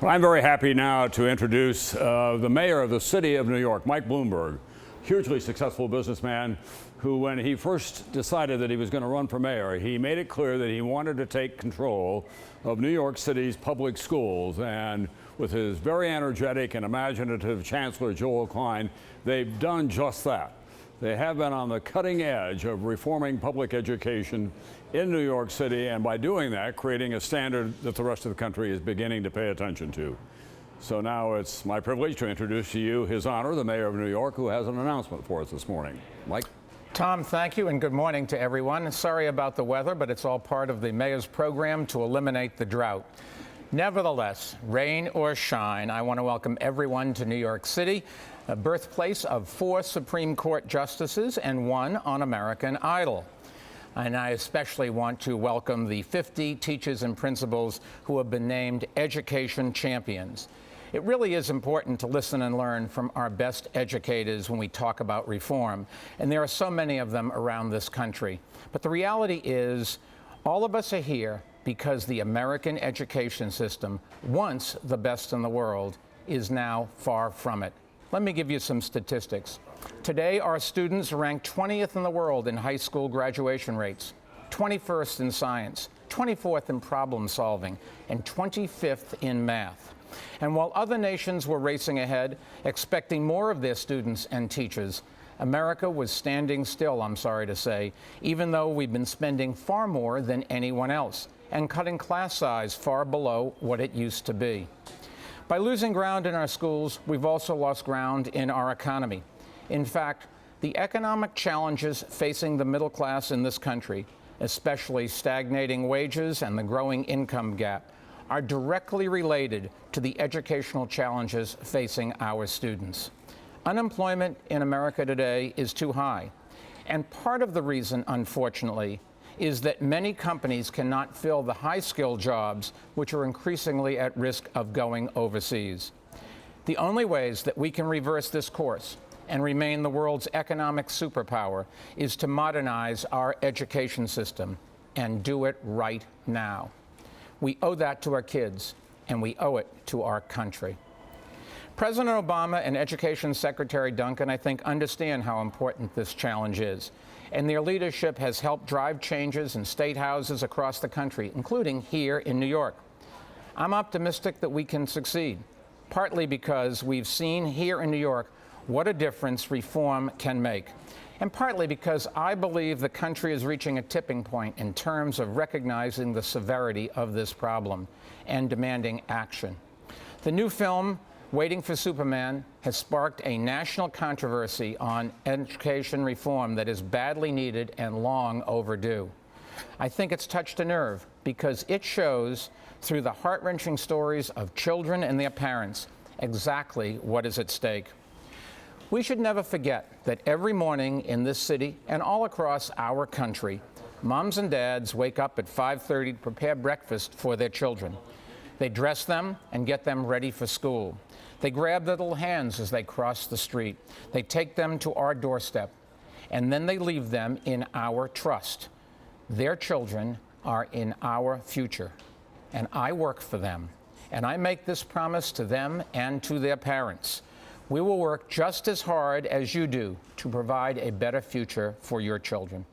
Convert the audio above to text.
Well, I'm very happy now to introduce the mayor of the city of New York, Mike Bloomberg, hugely successful businessman who, when he first decided that he was going to run for mayor, he made it clear that he wanted to take control of New York City's public schools. And with his very energetic and imaginative Chancellor Joel Klein, they've done just that. They have been on the cutting edge of reforming public education in New York City, and by doing that, creating a standard that the rest of the country is beginning to pay attention to. So now it's my privilege to introduce to you His Honor, the Mayor of New York, who has an announcement for us this morning. Mike? Tom, thank you, and good morning to everyone. Sorry about the weather, but it's all part of the mayor's program to eliminate the drought. Nevertheless, rain or shine, I want to welcome everyone to New York City, a birthplace of 4 Supreme Court justices and 1 on American Idol. And I especially want to welcome the 50 teachers and principals who have been named Education Champions. It really is important to listen and learn from our best educators when we talk about reform, and there are so many of them around this country. But the reality is, all of us are here because the American education system, once the best in the world, is now far from it. Let me give you some statistics. Today, our students rank 20th in the world in high school graduation rates, 21st in science, 24th in problem solving, and 25th in math. And while other nations were racing ahead, expecting more of their students and teachers, America was standing still, I'm sorry to say, even though we've been spending far more than anyone else and cutting class size far below what it used to be. By losing ground in our schools, we've also lost ground in our economy. In fact, the economic challenges facing the middle class in this country, especially stagnating wages and the growing income gap, are directly related to the educational challenges facing our students. Unemployment in America today is too high, and part of the reason, unfortunately, is that many companies cannot fill the high-skilled jobs which are increasingly at risk of going overseas. The only ways that we can reverse this course and remain the world's economic superpower is to modernize our education system and do it right now. We owe that to our kids, and we owe it to our country. President Obama and Education Secretary Duncan, I think, understand how important this challenge is, and their leadership has helped drive changes in state houses across the country, including here in New York. I'm optimistic that we can succeed, partly because we've seen here in New York what a difference reform can make, and partly because I believe the country is reaching a tipping point in terms of recognizing the severity of this problem and demanding action. The new film, Waiting for Superman, has sparked a national controversy on education reform that is badly needed and long overdue. I think it's touched a nerve because it shows, through the heart-wrenching stories of children and their parents, exactly what is at stake. We should never forget that every morning in this city and all across our country, moms and dads wake up at 5:30 to prepare breakfast for their children. They dress them and get them ready for school. They grab their little hands as they cross the street. They take them to our doorstep, and then they leave them in our trust. Their children are in our future, and I work for them, and I make this promise to them and to their parents. We will work just as hard as you do to provide a better future for your children.